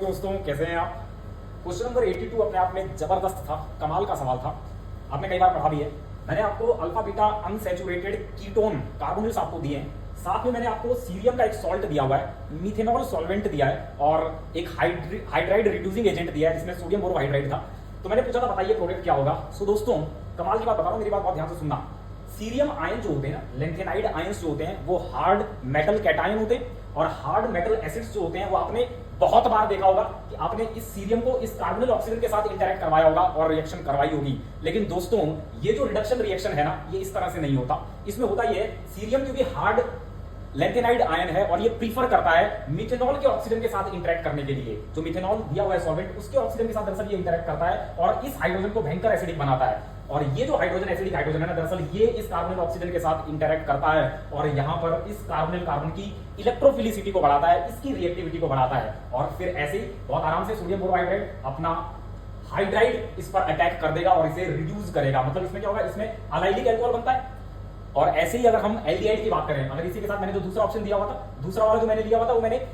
दोस्तों, कैसे हैं आप। क्वेश्चन नंबर 82 अपने आप में जबरदस्त था, कमाल का सवाल था। आपने कई बार पढ़ा भी है। मैंने आपको alpha beta unsaturated ketone carbonyls आपको दिए हैं, साथ में मैंने आपको सीरियम का एक सॉल्ट दिया हुआ है, मीथेनॉल सॉल्वेंट दिया है और एक हाइड्राइड रिड्यूसिंग एजेंट दिया है जिसमें सोडियम बोरोहाइड्राइड था। तो मैंने पूछा था बताइए प्रोडक्ट क्या होगा। सो दोस्तों, कमाल की बात बता रहा हूं, मेरी बात बहुत ध्यान से सुनना। सीरियम आयन जो होते हैं ना, लेंथेनाइड आयंस जो होते हैं, वो हार्ड मेटल कैटायन होते हैं और हार्ड मेटल एसिड्स जो होते हैं वो आपने बहुत बार देखा होगा कि आपने इस सीरियम को इस कार्बोनिल ऑक्सीजन के साथ इंटरैक्ट करवाया होगा और रिएक्शन करवाई होगी। लेकिन दोस्तों, ये जो रिडक्शन रिएक्शन है ना, ये इस तरह से नहीं होता। इसमें होता ये है, सीरियम क्योंकि हार्ड लेंथेनाइड आयन है और ये प्रीफर करता है मिथेनॉल के ऑक्सीजन के साथ इंटरैक्ट करने के लिए। जो मिथेनॉल दिया हुआ है सॉल्वेंट, उसके ऑक्सीजन के साथ दरअसल ये इंटरैक्ट करता है और इस हाइड्रोजन को भयंकर एसिडिक बनाता है। और ये जो हाइड्रोजन एसिडिक हाइड्रोजन है ना, दरअसल ये इस कार्बोनिल ऑक्सीजन के साथ इंटरैक्ट करता है और यहां पर इस कार्बोनिल कार्बन की इलेक्ट्रोफिलिसिटी को बढ़ाता है, इसकी रिएक्टिविटी को बढ़ाता है और फिर ऐसे ही बहुत आराम से सोडियम बोरोहाइड्राइड अपना हाइड्राइड इस पर अटैक कर देगा और इसे रिड्यूस करेगा। मतलब इसमें क्या होगा, इसमें अलाइलिक अल्कोहल बनता है। और ऐसे ही अगर हम एल्डिहाइड की बात करें, अगर इसी के साथ मैंने जो दूसरा ऑप्शन दिया हुआ था, दूसरा वाला जो मैंने लिया हुआ था, वो मैंने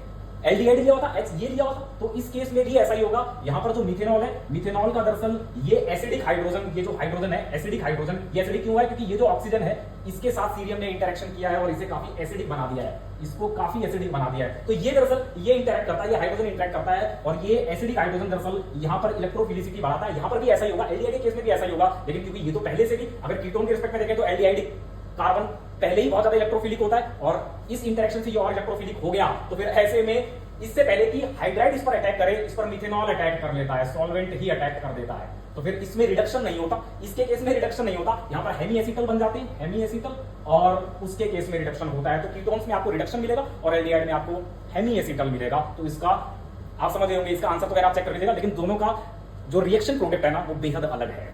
एल्डिहाइड लिया हुआ था, H ये लिया हुआ था, तो इस केस में भी ऐसा ही होगा। यहां पर जो मिथेनॉल है, मिथेनॉल का दरअसल ये एसिडिक हाइड्रोजन, ये जो हाइड्रोजन है एसिडिक हाइड्रोजन, ये एसिडिक क्यों है, क्योंकि ये जो ऑक्सीजन है इसके साथ सीरियम ने इंटरेक्शन किया है और इसे काफी एसिडिक बना दिया है, इसको काफी एसिडिक बना दिया है। तो ये दरअसल ये इंटरैक्ट करता है, ये हाइड्रोजन इंटरैक्ट करता है और ये एसिडिक हाइड्रोजन दरअसल यहां पर इलेक्ट्रोफिलिसिटी बढ़ाता है। यहां पर भी ऐसा ही होगा, एल्डिहाइड के केस में भी ऐसा ही होगा। लेकिन क्योंकि ये तो पहले से भी, अगर कीटोन के रिस्पेक्ट में देखें तो एल्डिहाइड कार्बन पहले ही बहुत ज्यादा इलेक्ट्रोफिलिक होता है और इस इंटरेक्शन से ये और इलेक्ट्रोफिलिक हो गया, तो फिर ऐसे में इससे पहले कि हाइड्राइड इस पर अटैक करे, इस पर मिथेनॉल अटैक कर लेता है, सॉल्वेंट ही अटैक कर देता है, तो फिर इसमें रिडक्शन नहीं होता। इसके केस में रिडक्शन नहीं होता, यहां पर हेमी एसिटल बन जाते हैं, हेमी एसिटल, और उसके केस में रिडक्शन होता है। तो कीटोन्स में आपको रिडक्शन मिलेगा और एल्डिहाइड में आपको हेमी एसिटल मिलेगा। तो इसका आप समझ रहे होंगे, इसका आंसर तो आप चेक कर लीजिएगा, लेकिन दोनों का जो रिएक्शन प्रोडक्ट है ना, वो बेहद अलग है।